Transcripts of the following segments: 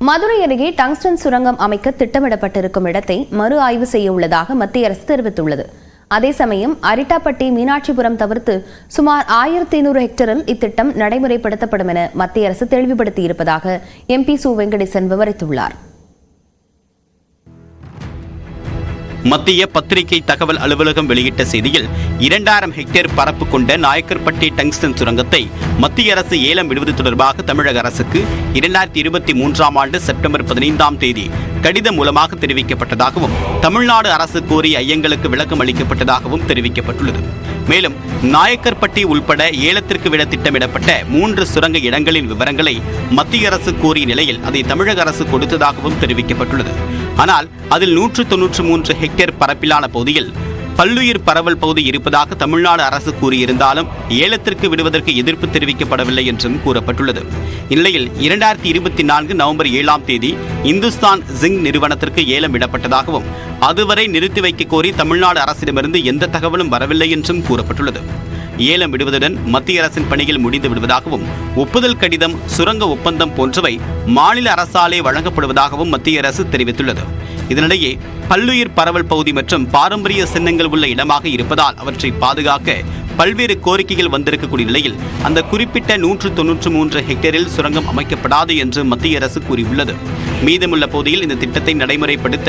மதுரை அருகே டங்ஸ்டன் சுரங்கம் அமைக்க திட்டமிடப்பட்டிருக்கும் இடத்தை மறு ஆய்வு செய்ய உள்ளதாக மத்திய அரசு தெரிவித்துள்ளது. அதே சமயம் அரிட்டாப்பட்டி, மீனாட்சிபுரம் தவிர்த்து சுமார் 1500 ஹெக்டரில் இத்திட்டம் நடைமுறைப்படுத்தப்படும் என மத்திய அரசு தெளிவுபடுத்தியிருப்பதாக MP சு வெங்கடேசன் விவரித்துள்ளார். மத்திய பத்திரிகை தகவல் அலுவலகம் வெளியிட்ட செய்தியில் 2000 ஹெக்டேர் பரப்பு கொண்ட நாயக்கர்பட்டி டங்ஸ்டன் சுரங்கத்தை மத்திய அரசு ஏலம் விடுவது தொடர்பாக தமிழக அரசுக்கு 2023ஆம் ஆண்டு செப்டம்பர் 15ஆம் தேதி கடிதம் மூலமாக தெரிவிக்கப்பட்டதாகவும் தமிழ்நாடு அரசு கோரிய ஐயங்களுக்கு விளக்கம் அளிக்கப்பட்டதாகவும் தெரிவிக்கப்பட்டுள்ளது. மேலும் நாயக்கர்பட்டி உள்பட ஏலத்திற்கு விட திட்டமிடப்பட்ட 3 சுரங்க இடங்களின் விவரங்களை மத்திய அரசு கோரிய நிலையில் அதை தமிழக அரசு கொடுத்ததாகவும் தெரிவிக்கப்பட்டுள்ளது. ஆனால் அதில் 193 ஹெக்டேர் பரப்பிலான பகுதியில் பல்லுயிர் பரவல் பகுதி இருப்பதாக தமிழ்நாடு அரசு கூறியிருந்தாலும் ஏலத்திற்கு விடுவதற்கு எதிர்ப்பு தெரிவிக்கப்படவில்லை என்றும் கூறப்பட்டுள்ளது. இந்நிலையில் 2024 நவம்பர் 7ஆம் தேதி இந்துஸ்தான் ஜிங்க் நிறுவனத்திற்கு ஏலம் விடப்பட்டதாகவும் அதுவரை நிறுத்தி வைக்க கோரி தமிழ்நாடு அரசிடமிருந்து எந்த தகவலும் வரவில்லை என்றும் கூறப்பட்டுள்ளது. ஏலம் விடுவதுடன் மத்திய அரசின் பணிகள் முடிந்து விடுவதாகவும் ஒப்புதல் கடிதம், சுரங்க ஒப்பந்தம் போன்றவை மாநில அரசாலே வழங்கப்படுவதாகவும் மத்திய அரசு தெரிவித்துள்ளது. இதனிடையே பல்லுயிர் பரவல் பகுதி மற்றும் பாரம்பரிய சின்னங்கள் உள்ள இடமாக இருப்பதால் அவற்றை பாதுகாக்க பல்வேறு கோரிக்கைகள் வந்திருக்கக்கூடிய நிலையில் அந்த குறிப்பிட்ட 193 ஹெக்டேரில் சுரங்கம் அமைக்கப்படாது என்று மத்திய அரசு கூறியுள்ளது. மீதமுள்ள பகுதியில் இந்த திட்டத்தை நடைமுறைப்படுத்த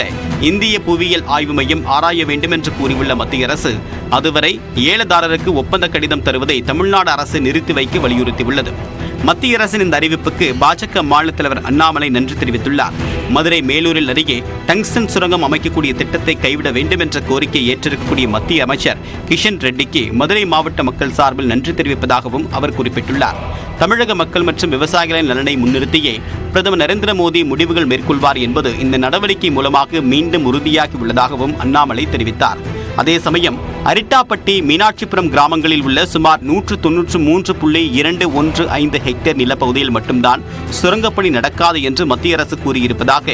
இந்திய புவியியல் ஆய்வு மையம் ஆராய வேண்டும் என்று கூறியுள்ள மத்திய அரசு அதுவரை ஏலதாரருக்கு ஒப்பந்த கடிதம் தருவதை தமிழ்நாடு அரசு நிறுத்தி வைக்க வலியுறுத்தியுள்ளது. மத்திய அரசின் இந்த அறிவிப்புக்கு பாஜக மாநில தலைவர் அண்ணாமலை நன்றி தெரிவித்துள்ளார். மதுரை மேலூரில் அருகே டங்ஸ்டன் சுரங்கம் அமைக்கக்கூடிய திட்டத்தை கைவிட வேண்டும் என்ற கோரிக்கையை ஏற்றிருக்கக்கூடிய மத்திய அமைச்சர் கிஷன் ரெட்டிக்கு மதுரை மாவட்ட மக்கள் சார்பில் நன்றி தெரிவிப்பதாகவும் அவர் குறிப்பிட்டுள்ளார். தமிழக மக்கள் மற்றும் விவசாயிகளின் நலனை முன்னிறுத்தியே பிரதமர் நரேந்திர மோடி முடிவுகள் மேற்கொள்வார் என்பது இந்த நடவடிக்கை மூலமாக மீண்டும் உறுதியாகி உள்ளதாகவும் அண்ணாமலை தெரிவித்தார். அதே சமயம் அரிட்டாப்பட்டி, மீனாட்சிபுரம் கிராமங்களில் உள்ள சுமார் 193.215 ஹெக்டேர் நிலப்பகுதியில் மட்டும்தான் சுரங்கப்பணி நடக்காது என்று மத்திய அரசு கூறியிருப்பதாக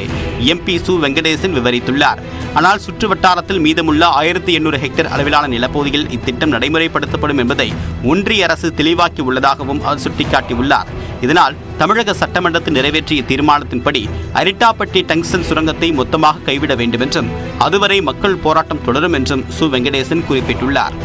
MP சு வெங்கடேசன் விவரித்துள்ளார். ஆனால் சுற்றுவட்டாரத்தில் மீதமுள்ள 1800 ஹெக்டேர் அளவிலான நிலப்பகுதியில் இத்திட்டம் நடைமுறைப்படுத்தப்படும் என்பதை ஒன்றிய அரசு தெளிவாக்கி உள்ளதாகவும் அவர் சுட்டிக்காட்டியுள்ளார். இதனால் தமிழக சட்டமன்றத்தில் நிறைவேற்றிய தீர்மானத்தின்படி அரிட்டாப்பட்டி டங்ஸ்டன் சுரங்கத்தை மொத்தமாக கைவிட வேண்டும் என்றும் அதுவரை மக்கள் போராட்டம் தொடரும் என்றும் சு வெங்கடேசன் குறிப்பிட்டுள்ளார்.